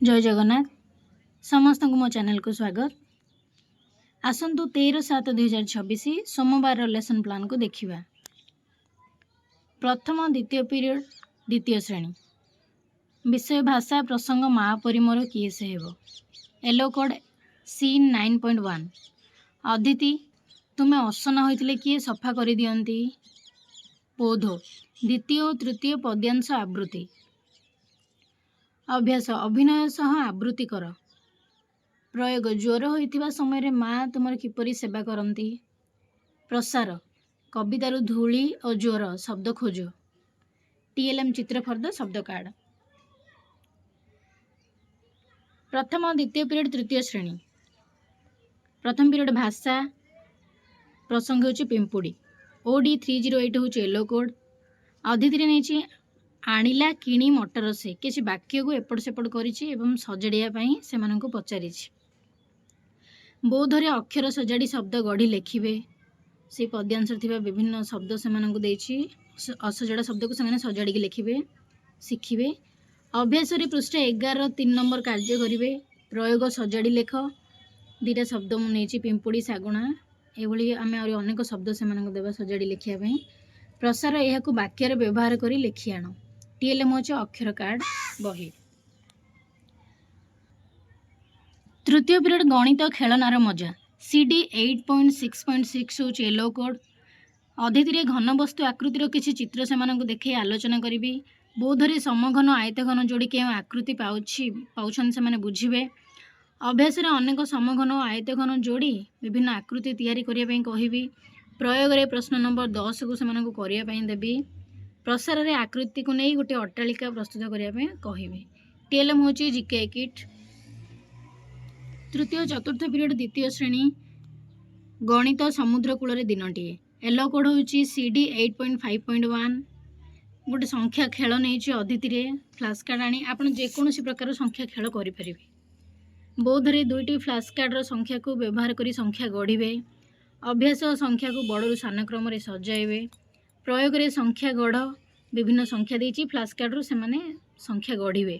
जय जगन्नाथ समस्त को मो चैनल को स्वागत। आसतु 13/7/2026 सोमवार लेसन प्लान को देखिबा। प्रथम द्वितीय पीरियड द्वितीय श्रेणी विषय भाषा प्रसंग महापरी मोर किए से हेबो। येलो कोड सीन 9.1 अदिति तुमे असना होइतिले किए सफा करि दियंती। बोधो द्वितीय और तृतीय पद्यांश आवृत्ति। अभ्यास अभिनय सह आवृत्ति कर। प्रयोग ज्वर होइतिबा समय रे माँ तुमर किपरि सेवा करंती। प्रसार कवितारू धूली और ज्वर शब्द खोज। टीएलएम चित्र फर्द शब्द कार्ड। प्रथम द्वितीय पीरियड तृतीय श्रेणी प्रथम पीरियड भाषा प्रसंग होची पिंपुड़ी। ओडी 308 होची येलो कोड। अदिति नहीं आणिला किणी मटर से किसी वाक्य को एपट सेपट करिछि एवं सजाड़िया पई सेमानंको पचारिछि। बोधरे अक्षर सजाड़ी शब्द गढ़ी लेखिबे। से पद्यांश थिबा विभिन्न शब्द सेमानंको देछि। असजड़ा शब्द को सेमाने सजाड़ी के लेखिबे शिखिबे। अभ्यास रे पृष्ठ 11 3 नंबर कार्य करिवे। प्रयोग सजाड़ी लेख। दीटा शब्द मु नेछि पिंपुड़ी सागुणा एभली आमे और अनेक शब्द सेमानंको देबा सजाड़ी लेखिया पई। प्रसार एहाकु वाक्य रे व्यवहार करी लेखि आनो। टीएलएम होचे अक्षर कार्ड बही। तृतीय पीरियड गणित खेलनार मजा। सीडी 8.6.6 होचे येलो कोड। अदिति घन वस्तु आकृतिर किसी चित्र सेमानंको देखै आलोचना करिवि। बोधरे समघन आयतघन जोड़ी के आकृति पाउछन सेमाने बुझिबे। अभ्यास रे अनेक समघन और आयतघन जोड़ी विभिन्न आकृति तैयारी करिया पई कहिबि। प्रयोग रे प्रश्न नंबर 10 को सेमानंको करिया पई देबी। प्रसार रे आकृति को नहीं गोटे अट्टालिका प्रस्तुत करिया पई कहिबे। टीएलएम होची जीके किट। तृतीय चतुर्थ पीरियड द्वितीय श्रेणी गणित समुद्र कूल रे दिनटीए। येलो कोड होची सीडी 8.5.1 गोटे संख्या खेल नहीं अदिति रे फ्लैश कार्ड आनी आपण जेकोसी प्रकार संख्या खेल करि परिबे। बोधरे दुईटी फ्लैश कार्ड रो संख्या को व्यवहार करी संख्या गढ़िबे। अभ्यास संख्या को बड़रू सान क्रम रे सजाइबे। प्रयोग रे संख्या गढ़ विभिन्न संख्या देछि फ्लैश कार्ड रो सेमाने संख्या गढ़िबे।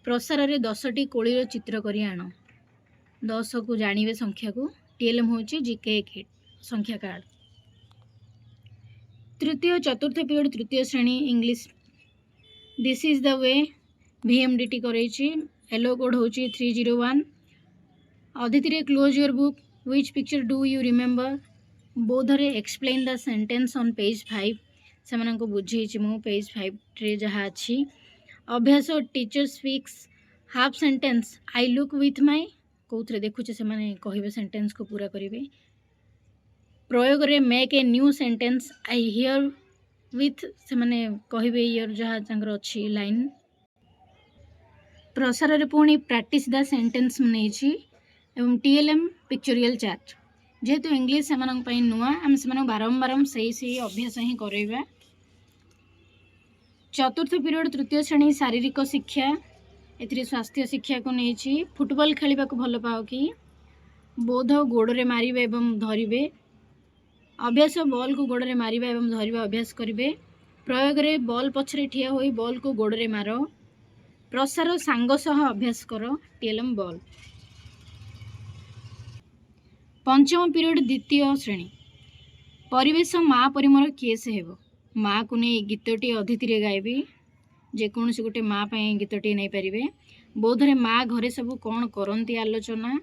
प्रसार रे 10टी कोळीर चित्र करी आनो। 10 को जानिबे संख्या को। टीएलएम होची जीके किट संख्या कार्ड। तृतीय चतुर्थ पीरियड तृतीय श्रेणी English this is the way VMDT करैछि। येलो कोड होची 301। अदिति रे close your book which picture do you remember. बोधरे explain the sentence on page 5 सेमानंको बुझेछि मु पेज 5 रे जहा अछि। अभ्यास teacher speaks half sentence I look with my कोथरे देखुचे सेमाने कहिबे सेंटेंस को पूरा करिवे। प्रयोग रे make a new sentence I hear with सेमाने कहिबे हियर जहा तांकर अछि लाइन। प्रसार रे पुणी प्रैक्टिस द सेंटेंस मनेछि एवं टीएलएम पिक्चोरियल चार्ट। जेहेतु इंग्लिश सेमानंक पई नुआ हम सेमानंक बारंबार सही अभ्यास ही करैबा। चतुर्थ पीरियड तृतीय श्रेणी शारीरिक शिक्षा एथिरे स्वास्थ्य शिक्षा को नेछि। फुटबॉल खेलिबा को भल पाओ कि। बोध गोड़ रे मारिबे एवं धरिबे। अभ्यास बॉल को गोड़ रे मारिबा एवं धरिबा अभ्यास करिवे। प्रयोग रे बॉल पछरे ठिया होई बॉल को गोड़ रे मारो। प्रसार सांग सह अभ्यास करो। TLM ball. पंचम पीरियड द्वितीय श्रेणी परिवेश माँ परी मोर किए से हेबो। माँ को नहीं गीतटी अदिति रे गाइबी। जेकोसी गोटे माँ पई गीतटी नहीं पारिबे। बोधरे माँ घरे सब कौन करती आलोचना।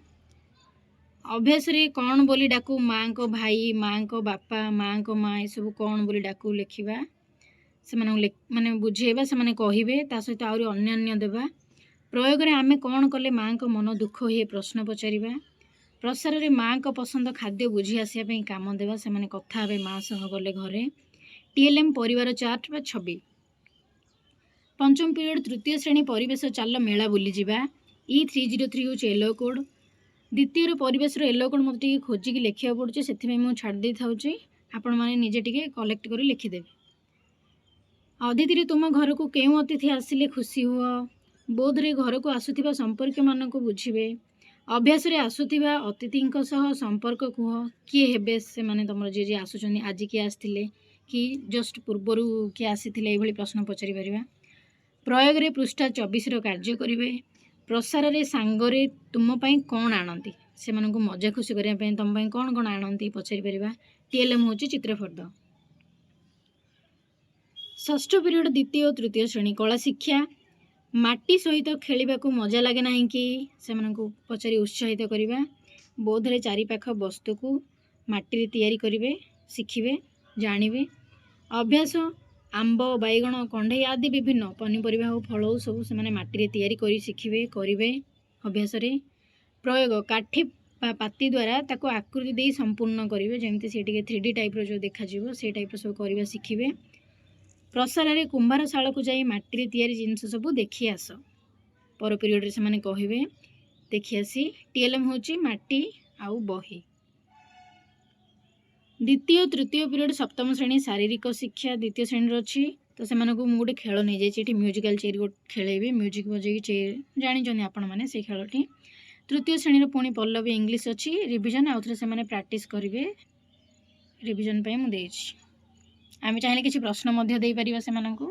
अभ्यास रे कौन बोली डाकू माँ को भाई माँ को बापा माँ को माँ ये सब कौन बोली डाकू लेखिबा से माने बुझेबा से माने कहिबे ता सहित आउरी अन्य देबा। प्रयोग रे आमे कौन कले माँ को मन दुख होए प्रश्न पचारिबा। प्रसार रे माँ को पसंद खाद्य बुझी आसिया पई काम देबा से माने कथा हेबे माँ सह गले घरे। टीएलएम परिवार चार्ट बा छवि। पंचम पीरियड तृतीय श्रेणी परिवेश चाल मेला बुली जिबा। E303 होचे येलो कोड। द्वितीय परिवेश येलो कोड मते टिके खोजिकी लेखिया पड़ुचे सेथिमे मु छाड़ दे थाउची आपण माने निजे टिके कलेक्ट करी लिखि देबे। अदिति रे तुम घर को केउ अतिथि आसिले खुशी हुआ। बोध रे घर को आसुथिबा संपर्क मान को बुझिबे। अभ्यास रे आसुथिबा अतिथिंक सह संपर्क कुह किए हेबे से माने तमर जे आसुचनी आज किए आस्थिले कि जस्ट पूर्वरु किए आसीथिले एभली प्रश्न पचारि परिबा। प्रयोग रे पृष्ठा 24 रो कार्य करिवे। ପ୍ରସାରରେ ସାଙ୍ଗରେ ତୁମ ପାଇଁ କ'ଣ ଆଣନ୍ତି? ସେମାନଙ୍କୁ ମଜା ଖୁସି କରିବା ପାଇଁ ତୁମ ପାଇଁ କ'ଣ କ'ଣ ଆଣନ୍ତି ପଚାରିପାରିବା। TLM ହେଉଛି ଚିତ୍ରଫର୍ଦ୍ଦ। ଷଷ୍ଠ ପିରିୟଡ଼ ଦ୍ୱିତୀୟ ଓ ତୃତୀୟ ଶ୍ରେଣୀ କଳା ଶିକ୍ଷା। ମାଟି ସହିତ ଖେଳିବାକୁ ମଜା ଲାଗେ ନାହିଁ କି? ସେମାନଙ୍କୁ ପଚାରି ଉତ୍ସାହିତ କରିବା। ବୌଦ୍ଧରେ ଚାରିପାଖ ବସ୍ତୁକୁ ମାଟିରେ ତିଆରି କରିବେ, ଶିଖିବେ, ଜାଣିବେ। ଅଭ୍ୟାସ ଆମ୍ବ, ବାଇଗଣ, କଣ୍ଢେଇ ଆଦି ବିଭିନ୍ନ ପନିପରିବା ଓ ଫଳ ସବୁ ସେମାନେ ମାଟିରେ ତିଆରି କରି ଶିଖିବେ, କରିବେ ଅଭ୍ୟାସରେ। ପ୍ରୟୋଗ କାଠି ବା ପାତି ଦ୍ୱାରା ତାକୁ ଆକୃତି ଦେଇ ସମ୍ପୂର୍ଣ୍ଣ କରିବେ, ଯେମିତି ସେ ଟିକେ 3D ଟାଇପ୍ର ଯେଉଁ ଦେଖାଯିବ ସେ ଟାଇପ୍ର ସବୁ କରିବା ଶିଖିବେ। ପ୍ରସାରରେ କୁମ୍ଭାରଶାଳକୁ ଯାଇ ମାଟିରେ ତିଆରି ଜିନିଷ ସବୁ ଦେଖି ଆସ। ପର ପିରିୟଡ଼ରେ ସେମାନେ କହିବେ ଦେଖି ଆସି। TLM ହେଉଛି ମାଟି ଆଉ ବହି। ଦ୍ୱିତୀୟ ତୃତୀୟ ପିରିୟଡ଼ ସପ୍ତମ ଶ୍ରେଣୀ ଶାରୀରିକ ଶିକ୍ଷା ଦ୍ୱିତୀୟ ଶ୍ରେଣୀର ଅଛି। ତ ସେମାନଙ୍କୁ ମୁଁ ଗୋଟେ ଖେଳ ନେଇଯାଇଛି, ଏଠି ମ୍ୟୁଜିକାଲ୍ ଚେୟାର ଗୋଟେ ଖେଳେଇବି, ମ୍ୟୁଜିକ୍ ବଜେଇକି ଚେୟାର ଜାଣିଛନ୍ତି ଆପଣମାନେ ସେଇ ଖେଳଟି। ତୃତୀୟ ଶ୍ରେଣୀର ପୁଣି ପଲ୍ଲବୀ ଇଂଲିଶ ଅଛି, ରିଭିଜନ୍ ଆଉଥରେ ସେମାନେ ପ୍ରାକ୍ଟିସ୍ କରିବେ, ରିଭିଜନ୍ ପାଇଁ ମୁଁ ଦେଇଛି। ଆମେ ଚାହିଁଲେ କିଛି ପ୍ରଶ୍ନ ମଧ୍ୟ ଦେଇପାରିବା ସେମାନଙ୍କୁ।